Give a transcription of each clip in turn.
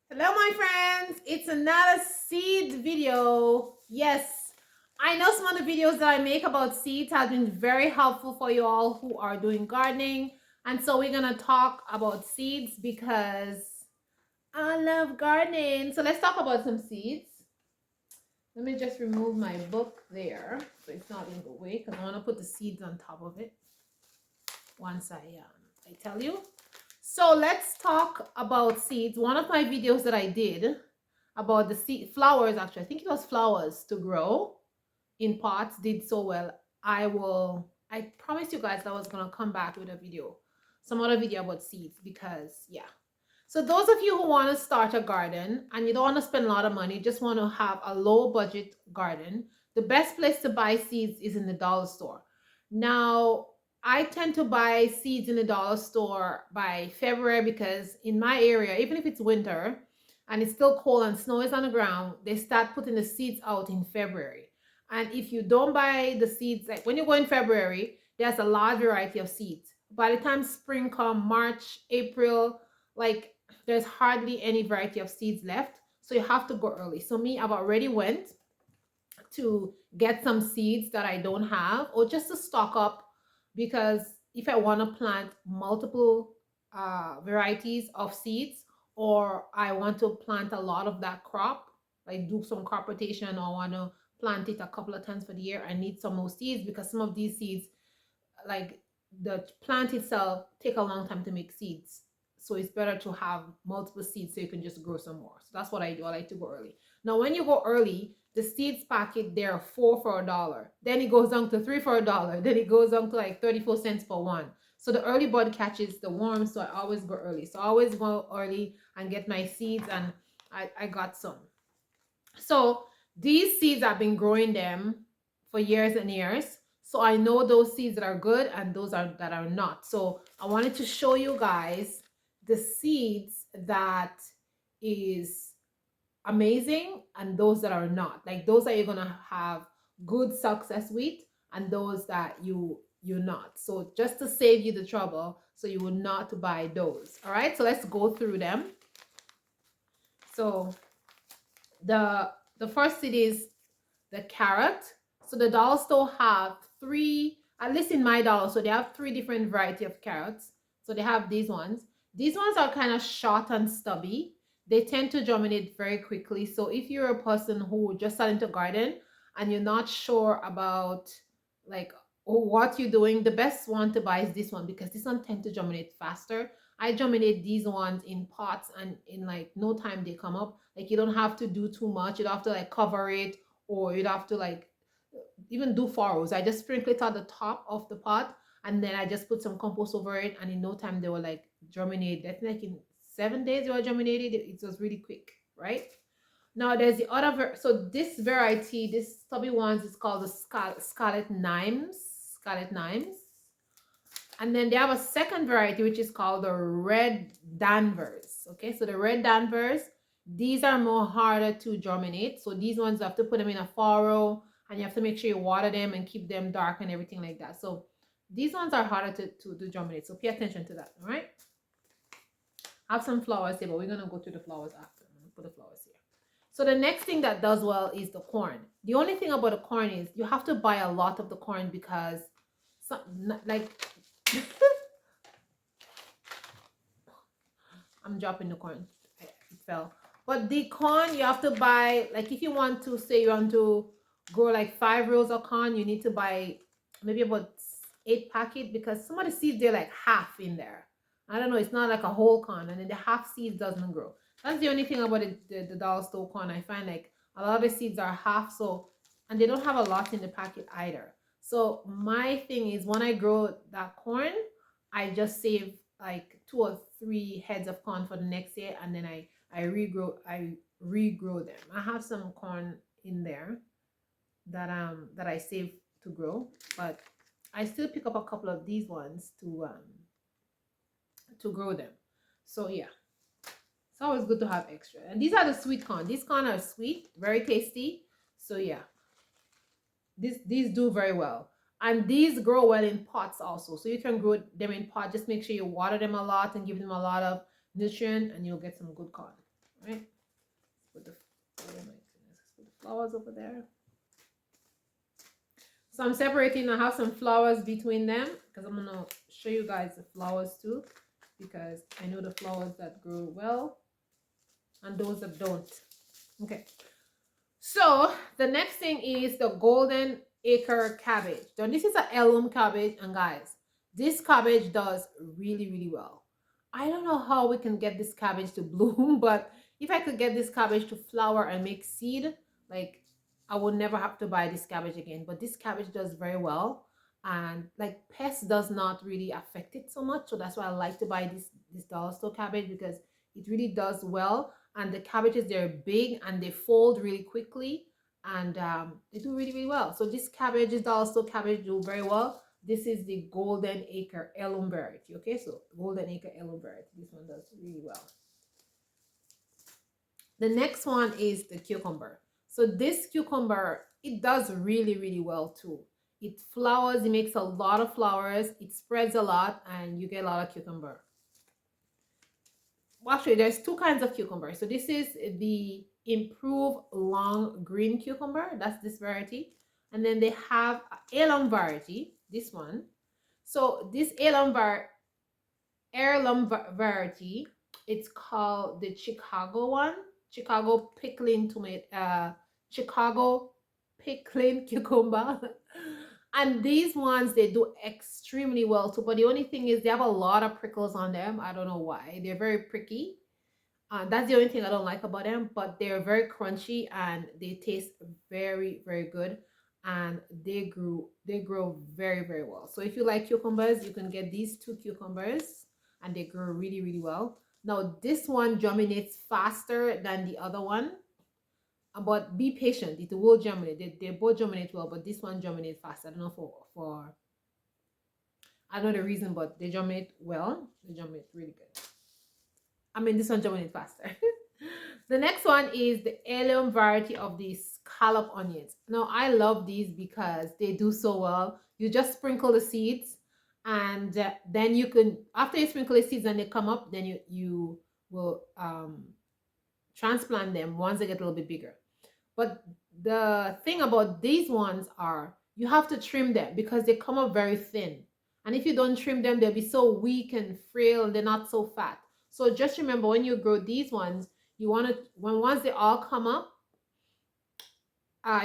Hello, my friends. It's another seed video. Yes, I know some of the videos that I make about seeds have been very helpful for you all who are doing gardening. And so we're going to talk about seeds because I love gardening. So let's talk about some seeds. Let me just remove my book there so it's not in the way because I want to put the seeds on top of it once I tell you. So let's talk about seeds. One of my videos that I did about the seed flowers, actually, I think it was flowers to grow in pots, did so well. I promised you guys that I was gonna come back with a video, some other video about seeds because yeah. So those of you who want to start a garden and you don't want to spend a lot of money, just want to have a low budget garden, the best place to buy seeds is in the dollar store. Now, I tend to buy seeds in the dollar store by February because in my area, even if it's winter and it's still cold and snow is on the ground, they start putting the seeds out in February. And if you don't buy the seeds, like when you go in February, there's a large variety of seeds. By the time spring come, March, April, like there's hardly any variety of seeds left. So you have to go early. So me, I've already went to get some seeds that I don't have or just to stock up because if I want to plant multiple varieties of seeds or I want to plant a lot of that crop, like do some crop rotation or want to plant it a couple of times for the year, I need some more seeds because some of these seeds, like the plant itself, take a long time to make seeds. So it's better to have multiple seeds so you can just grow some more. So that's what I do. I like to go early. Now, when you go early, the seeds packet they're four for $1. Then it goes down to three for $1. Then it goes down to like 34 cents for one. So the early bird catches the worms. So I always go early. So I always go early and get my seeds, and I got some. So these seeds I've been growing them for years and years. So I know those seeds that are good and those are that are not. So I wanted to show you guys the seeds that is amazing and those that are not. Like those that you're gonna have good success with and those that you're not. So just to save you the trouble, so you will not buy those. All right. So let's go through them. So the first seed is the carrot. So the dollar store have three, at least in my dollar, so they have three different variety of carrots. So they have these ones. These ones are kind of short and stubby. They tend to germinate very quickly. So if you're a person who just starting to garden and you're not sure about like what you're doing, the best one to buy is this one because this one tend to germinate faster. I germinate these ones in pots and in like no time they come up. Like you don't have to do too much. You don't have to like cover it or you'd have to like even do furrows. I just sprinkle it at the top of the pot and then I just put some compost over it and in no time they were like germinate. I think like in 7 days they were germinated. It was really quick, right? Now there's the other so this variety, this stubby ones is called the scarlet Nimes. Scarlet Nimes. And then they have a second variety which is called the red Danvers. Okay, so the red Danvers, these are more harder to germinate. So these ones you have to put them in a furrow and you have to make sure you water them and keep them dark and everything like that. So these ones are harder to germinate. So pay attention to that. All right. I have some flowers here, but we're gonna go to the flowers after. I'm gonna put the flowers here. So the next thing that does well is the corn. The only thing about the corn is you have to buy a lot of the corn because some, like I'm dropping the corn. It fell. But the corn you have to buy, like if you want to say you want to grow like 5 rows of corn, you need to buy maybe about 8 packet because some of the seeds they're like half in there. I don't know, it's not like a whole corn, and then the half seeds doesn't grow. That's the only thing about the dollar store corn. I find like a lot of the seeds are half, so and they don't have a lot in the packet either. So my thing is when I grow that corn, I just save like 2 or 3 heads of corn for the next year, and then I regrow them. I have some corn in there that I save to grow, but I still pick up a couple of these ones to grow them. So yeah, it's always good to have extra. And these are the sweet corn. These corn are sweet, very tasty. So yeah, these do very well. And these grow well in pots also. So you can grow them in pot. Just make sure you water them a lot and give them a lot of nutrient and you'll get some good corn. right? Put the, oh my goodness, let's put the flowers over there. So I'm separating. I have some flowers between them because I'm gonna show you guys the flowers too, because I know the flowers that grow well and those that don't. Okay. So the next thing is the golden acre cabbage. Now this is an heirloom cabbage, and guys, this cabbage does really, really well. I don't know how we can get this cabbage to bloom, but if I could get this cabbage to flower and make seed, like I would never have to buy this cabbage again. But this cabbage does very well, and like pests does not really affect it so much. So that's why I like to buy this dollar store cabbage, because it really does well, and the cabbages, they're big and they fold really quickly, and they do really, really well. So this cabbage is also cabbage do very well. This is the golden acre heirloom variety. Okay, so golden acre heirloom variety, this one does really well. The next one is the cucumber. So this cucumber, it does really, really well too. It flowers, it makes a lot of flowers, it spreads a lot, and you get a lot of cucumber. Well, actually, there's two kinds of cucumber. So this is the improved long green cucumber. That's this variety. And then they have heirloom variety, this one. So this heirloom variety, it's called the Chicago one. Chicago pickling tomato, Chicago pickling cucumber. And these ones, they do extremely well too. But the only thing is they have a lot of prickles on them. I don't know why. They're very pricky. That's the only thing I don't like about them. But they're very crunchy and they taste very, very good. And they grow very, very well. So if you like cucumbers, you can get these two cucumbers, and they grow really, really well. Now this one germinates faster than the other one, but be patient, it will germinate. They both germinate well, but this one germinates faster. I don't know for I don't know the reason, but they germinate well. They germinate really good. I mean, this one germinates faster. The next one is the heirloom variety of the scallop onions. Now I love these because they do so well. You just sprinkle the seeds, and then you can, after you sprinkle the seeds and they come up, then you will transplant them once they get a little bit bigger. But the thing about these ones are you have to trim them because they come up very thin. And if you don't trim them, they'll be so weak and frail and they're not so fat. So just remember, when you grow these ones, you want to, once they all come up,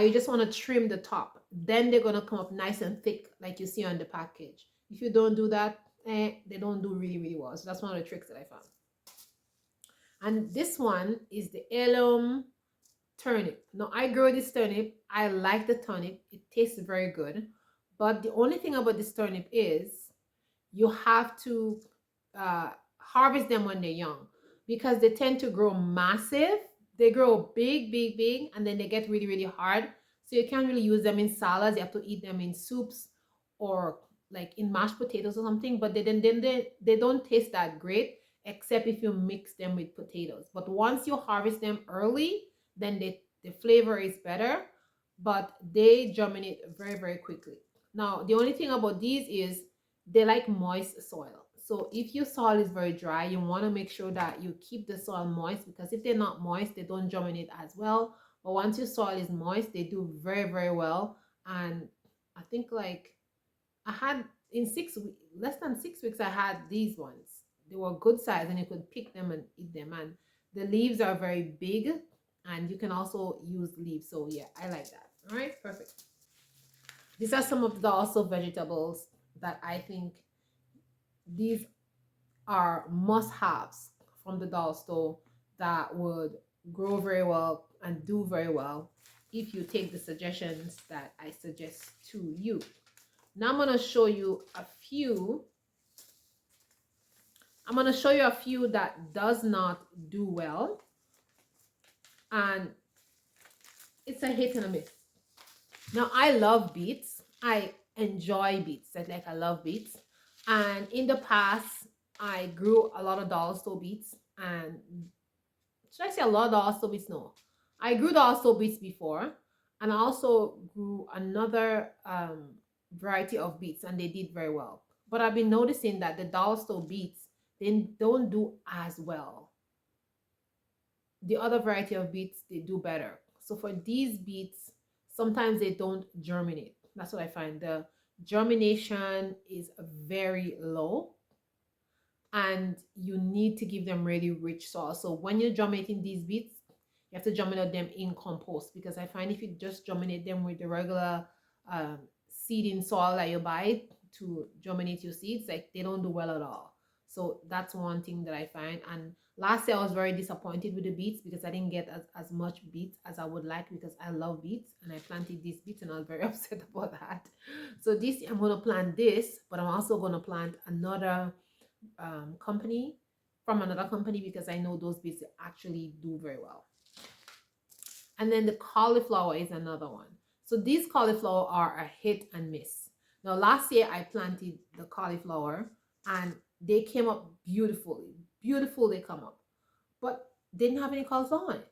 you just want to trim the top. Then they're going to come up nice and thick like you see on the package. If you don't do that, they don't do really, really well. So that's one of the tricks that I found. And this one is the heirloom turnip. Now I grow this turnip. I like the turnip. It tastes very good. But the only thing about this turnip is you have to harvest them when they're young, because they tend to grow massive. They grow big, big, big, and then they get really, really hard. So you can't really use them in salads. You have to eat them in soups or like in mashed potatoes or something. But they don't taste that great, except if you mix them with potatoes. But once you harvest them early, then the flavor is better, but they germinate very, very quickly. Now the only thing about these is they like moist soil. So if your soil is very dry, you want to make sure that you keep the soil moist, because if they're not moist, they don't germinate as well. But once your soil is moist, they do very, very well. And I think like I had in less than 6 weeks, I had these ones. They were good size and you could pick them and eat them. And the leaves are very big, and you can also use leaves. So yeah, I like that. All right, perfect. These are some of the also vegetables that I think these are must-haves from the dollar store that would grow very well and do very well if you take the suggestions that I suggest to you. Now I'm going to show you a few. I'm going to show you a few that does not do well, and it's a hit and a miss. Now I love beets. I enjoy beets. I love beets. And in the past, I grew a lot of dollar store beets. And should I say a lot of dollar store beets? No. I grew dollar store beets before. And I also grew another variety of beets, and they did very well. But I've been noticing that the dollar store beets, they don't do as well. the other variety of beets, they do better. So for these beets, sometimes they don't germinate. That's what I find. The germination is very low, and you need to give them really rich soil. So when you're germinating these beets, you have to germinate them in compost, because I find if you just germinate them with the regular seeding soil that you buy to germinate your seeds, like they don't do well at all. So that's one thing that I find. And last year I was very disappointed with the beets because I didn't get as much beets as I would like, because I love beets and I planted these beets and I was very upset about that. So this year I'm going to plant this, but I'm also going to plant another company from another company, because I know those beets actually do very well. And then the cauliflower is another one. So these cauliflower are a hit and miss. Now last year I planted the cauliflower and they came up beautifully. Beautiful they come up. But didn't have any cauliflower on it.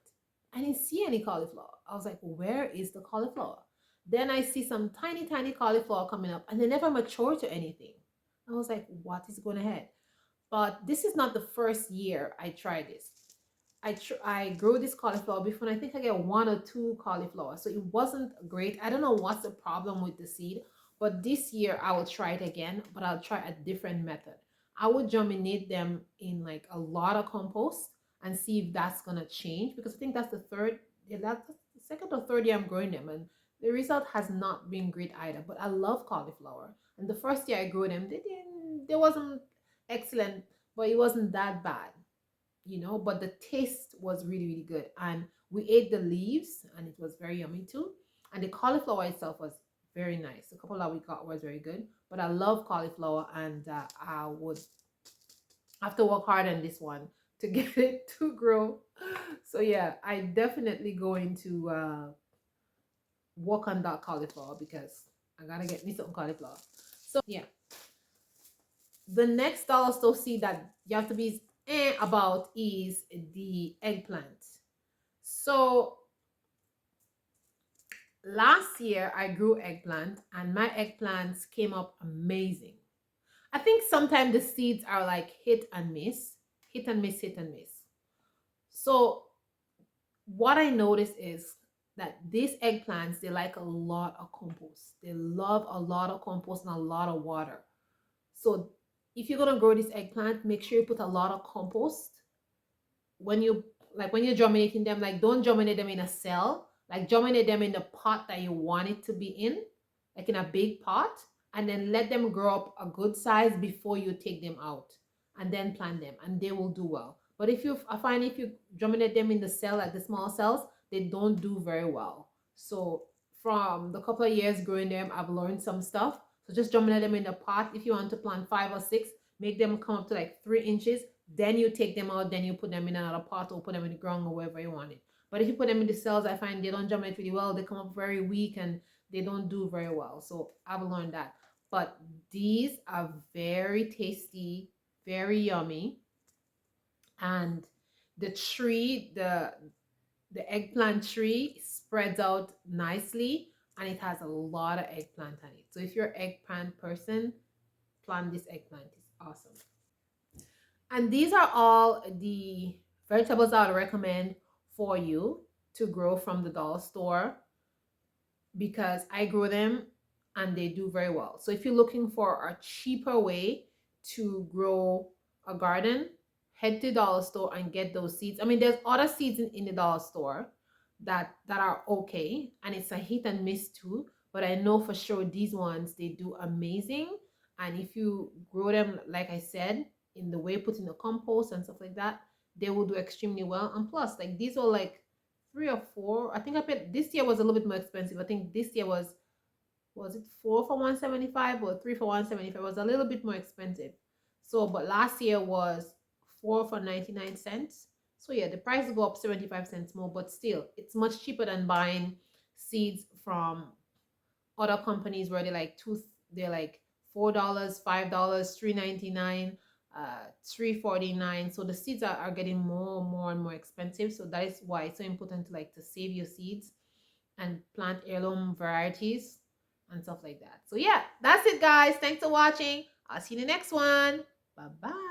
I didn't see any cauliflower. I was like, where is the cauliflower? Then I see some tiny, tiny cauliflower coming up and they never mature to anything. I was like, what is going ahead? But this is not the first year I tried this. I grew this cauliflower before, and I think I get one or two cauliflower. So it wasn't great. I don't know what's the problem with the seed, but this year I will try it again, but I'll try a different method. I would germinate them in like a lot of compost and see if that's gonna change, because I think that's the third, yeah, that's the second or third year I'm growing them, and the result has not been great either. But I love cauliflower, and the first year I grew them, they wasn't excellent, but it wasn't that bad, but the taste was really, really good. And we ate the leaves and it was very yummy too. And the cauliflower itself was very nice. The couple that we got was very good. But I love cauliflower, and I would have to work hard on this one to get it to grow. So yeah, I definitely going to work on that cauliflower, because I gotta get me some cauliflower. So yeah, the next dollar store seed that you have to be about is the eggplant. So last year I grew eggplant and my eggplants came up amazing. I think sometimes the seeds are like hit and miss, hit and miss, hit and miss. So what I noticed is that these eggplants, they like a lot of compost. They love a lot of compost and a lot of water. So if you're gonna grow this eggplant, make sure you put a lot of compost when you're germinating them. Like, don't germinate them in a cell, like germinate them in the pot that you want it to be in, like in a big pot, and then let them grow up a good size before you take them out, and then plant them and they will do well. But I find if you germinate them in the cell, like the small cells, they don't do very well. So from the couple of years growing them, I've learned some stuff. So just germinate them in the pot. If you want to plant 5 or 6, make them come up to like 3 inches, then you take them out, then you put them in another pot or put them in the ground or wherever you want it. But if you put them in the cells, I find they don't germinate really well. They come up very weak and they don't do very well. So I've learned that. But these are very tasty, very yummy. And the tree, the eggplant tree spreads out nicely and it has a lot of eggplant on it. So if you're an eggplant person, plant this eggplant. It's awesome. And these are all the vegetables I would recommend for you to grow from the dollar store, because I grow them and they do very well. So if you're looking for a cheaper way to grow a garden, head to the dollar store and get those seeds. I mean, there's other seeds in the dollar store that are okay, and it's a hit and miss too. But I know for sure these ones, they do amazing. And if you grow them, like I said, in the way, put in the compost and stuff like that, they will do extremely well. And plus, like, these are like 3 or 4. I think I paid, this year was a little bit more expensive. I think this year was it 4 for 175 or 3 for 175? It was a little bit more expensive. So, but last year was 4 for 99 cents. So yeah, the price go up 75 cents more, but still, it's much cheaper than buying seeds from other companies where they're like $4, $5, $3.99, 3.49. So the seeds are getting more and more expensive. So that is why it's so important to save your seeds and plant heirloom varieties and stuff like that. So yeah, that's it, guys. Thanks for watching. I'll see you in the next one. Bye bye.